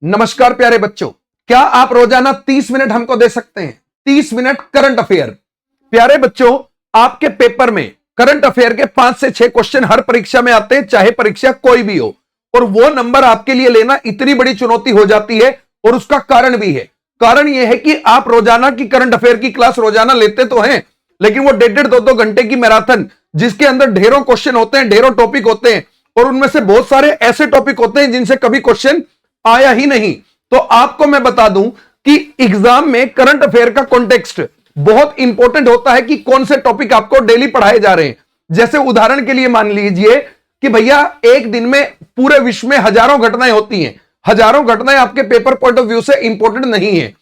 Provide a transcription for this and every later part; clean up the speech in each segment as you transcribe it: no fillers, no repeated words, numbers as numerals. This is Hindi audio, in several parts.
नमस्कार प्यारे बच्चों, क्या आप रोजाना 30 मिनट हमको दे सकते हैं? 30 मिनट करंट अफेयर। प्यारे बच्चों, आपके पेपर में करंट अफेयर के 5 से 6 क्वेश्चन हर परीक्षा में आते हैं, चाहे परीक्षा कोई भी हो, और वो नंबर आपके लिए लेना इतनी बड़ी चुनौती हो जाती है। और उसका कारण भी है। कारण यह है कि आप रोजाना की करंट अफेयर की क्लास रोजाना लेते तो हैं, लेकिन वो 1.5-2 घंटे की मैराथन, जिसके अंदर ढेरों क्वेश्चन होते हैं, ढेरों टॉपिक होते हैं, और उनमें से बहुत सारे ऐसे टॉपिक होते हैं जिनसे कभी क्वेश्चन आया ही नहीं। तो आपको मैं बता दूं कि एग्जाम में करंट अफेयर का कॉन्टेक्स्ट बहुत इंपॉर्टेंट होता है कि कौन से टॉपिक आपको डेली पढ़ाए जा रहे हैं। जैसे उदाहरण के लिए मान लीजिए कि भैया एक दिन में पूरे विश्व में हजारों घटनाएं होती हैं, हजारों घटनाएं आपके पेपर पॉइंट ऑफ व्यू से इंपॉर्टेंट नहीं है।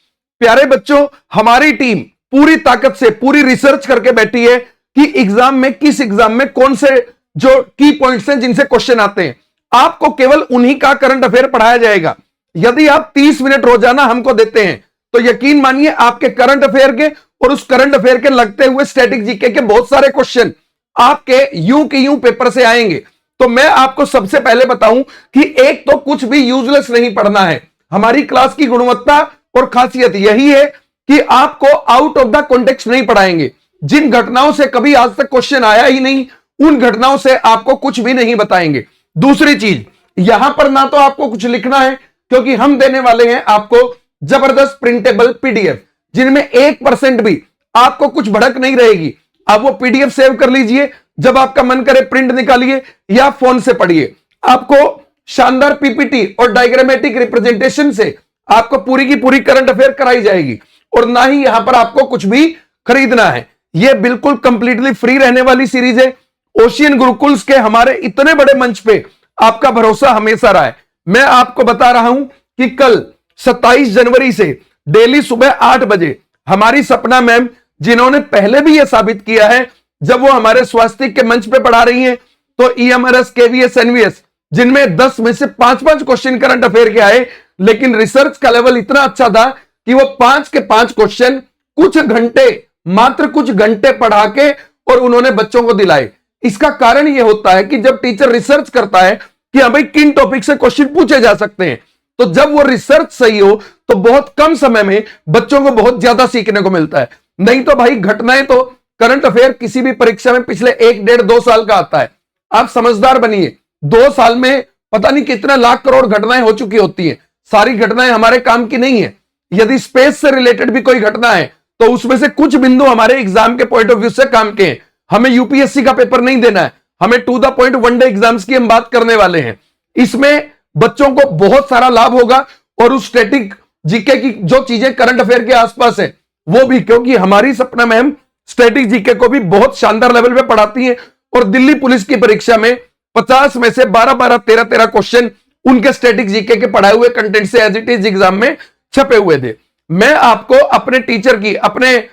प्यारे बच्चों, हमारी टीम पूरी ताकत से पूरी रिसर्च करके बैठी है कि एग्जाम में, किस एग्जाम में कौन से जो की पॉइंट्स हैं जिनसे क्वेश्चन आते हैं। आपको केवल उन्हीं का करंट अफेयर पढ़ाया जाएगा। यदि आप 30 मिनट रोजाना हमको देते हैं तो यकीन मानिए आपके करंट अफेयर के और उस करंट अफेयर के लगते हुए स्टैटिक जीके के बहुत सारे क्वेश्चन आपके यूं के यूं पेपर से आएंगे। तो मैं आपको सबसे पहले बताऊं कि एक तो कुछ भी यूजलेस नहीं पढ़ना है। हमारी क्लास की गुणवत्ता और खासियत यही है कि आपको आउट ऑफ द कॉन्टेक्स्ट नहीं पढ़ाएंगे। जिन घटनाओं से कभी आज तक क्वेश्चन आया ही नहीं, उन घटनाओं से आपको कुछ भी नहीं बताएंगे। दूसरी चीज, यहां पर ना तो आपको कुछ लिखना है, क्योंकि हम देने वाले हैं आपको जबरदस्त प्रिंटेबल पीडीएफ, जिनमें 1% भी आपको कुछ भड़क नहीं रहेगी। आप वो पीडीएफ सेव कर लीजिए, जब आपका मन करे प्रिंट निकालिए या फोन से पढ़िए। आपको शानदार पीपीटी और डायग्रामेटिक रिप्रेजेंटेशन से आपको पूरी की पूरी करंट अफेयर कराई जाएगी, और ना ही यहां पर आपको कुछ भी खरीदना है। यह बिल्कुल कंप्लीटली फ्री रहने वाली सीरीज है। ओशियन गुरुकुल्स के हमारे इतने बड़े मंच पे आपका भरोसा हमेशा रहा है। मैं आपको बता रहा हूं कि कल 27 जनवरी से डेली सुबह 8 बजे हमारी सपना मैम, जिन्होंने पहले भी यह साबित किया है जब वो हमारे स्वास्थ्य के मंच पे पढ़ा रही हैं, तो ईएमआरएस, केवीएस, एनवीएस, जिनमें 10 में से 5-5 क्वेश्चन करंट अफेयर के आए, लेकिन रिसर्च का लेवल इतना अच्छा था कि वो 5 के 5 क्वेश्चन कुछ घंटे, मात्र कुछ घंटे पढ़ा के और उन्होंने बच्चों को दिलाए। इसका कारण यह होता है कि जब टीचर रिसर्च करता है कि हाँ भाई किन टॉपिक से क्वेश्चन पूछे जा सकते हैं, तो जब वो रिसर्च सही हो तो बहुत कम समय में बच्चों को बहुत ज्यादा सीखने को मिलता है। नहीं तो भाई घटनाएं तो करंट अफेयर किसी भी परीक्षा में पिछले 1-1.5-2 साल का आता है। आप समझदार बनिए, 2 साल में पता नहीं कितने लाख करोड़ घटनाएं हो चुकी होती हैं। सारी घटनाएं हमारे काम की नहीं है। यदि स्पेस से रिलेटेड भी कोई घटना है तो उसमें से कुछ बिंदु हमारे एग्जाम के पॉइंट ऑफ व्यू से काम के हैं। हमें यूपीएससी का पेपर नहीं देना है, हमें to the point one day exams की हम बात करने वाले हैं। इसमें बच्चों को बहुत सारा लाभ होगा, और उस स्टैटिक जीके की जो चीजें करंट अफेयर के आसपास है वो भी, क्योंकि हमारी सपना मैम स्टैटिक जीके को भी बहुत शानदार लेवल पे पढ़ाती हैं। और दिल्ली पुलिस की परीक्षा में 50 में से 12-12, 13-13 क्वेश्चन उनके स्टैटिक जीके के पढ़ाए हुए कंटेंट से एज इट इज एग्जाम में छपे हुए थे। मैं आपको अपने टीचर की, अपने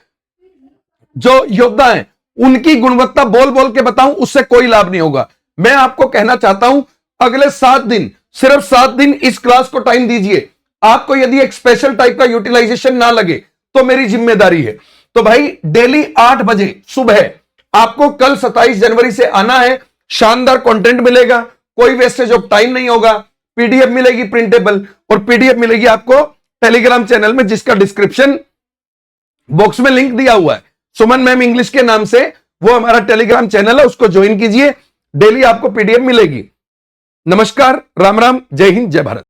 जो योद्धा हैं उनकी गुणवत्ता बोल बोल के बताऊं, उससे कोई लाभ नहीं होगा। मैं आपको कहना चाहता हूं, अगले 7 दिन, सिर्फ 7 दिन इस क्लास को टाइम दीजिए। आपको यदि एक स्पेशल टाइप का यूटिलाइजेशन ना लगे तो मेरी जिम्मेदारी है। तो भाई डेली 8 बजे सुबह आपको कल 27 जनवरी से आना है। शानदार कंटेंट मिलेगा, कोई वेस्टेज ऑफ टाइम नहीं होगा। पीडीएफ मिलेगी प्रिंटेबल, और पीडीएफ मिलेगी आपको टेलीग्राम चैनल में, जिसका डिस्क्रिप्शन बॉक्स में लिंक दिया हुआ है। सुमन मैम इंग्लिश के नाम से वो हमारा टेलीग्राम चैनल है, उसको ज्वाइन कीजिए। डेली आपको पीडीएफ मिलेगी। नमस्कार, राम राम, जय हिंद, जय भारत।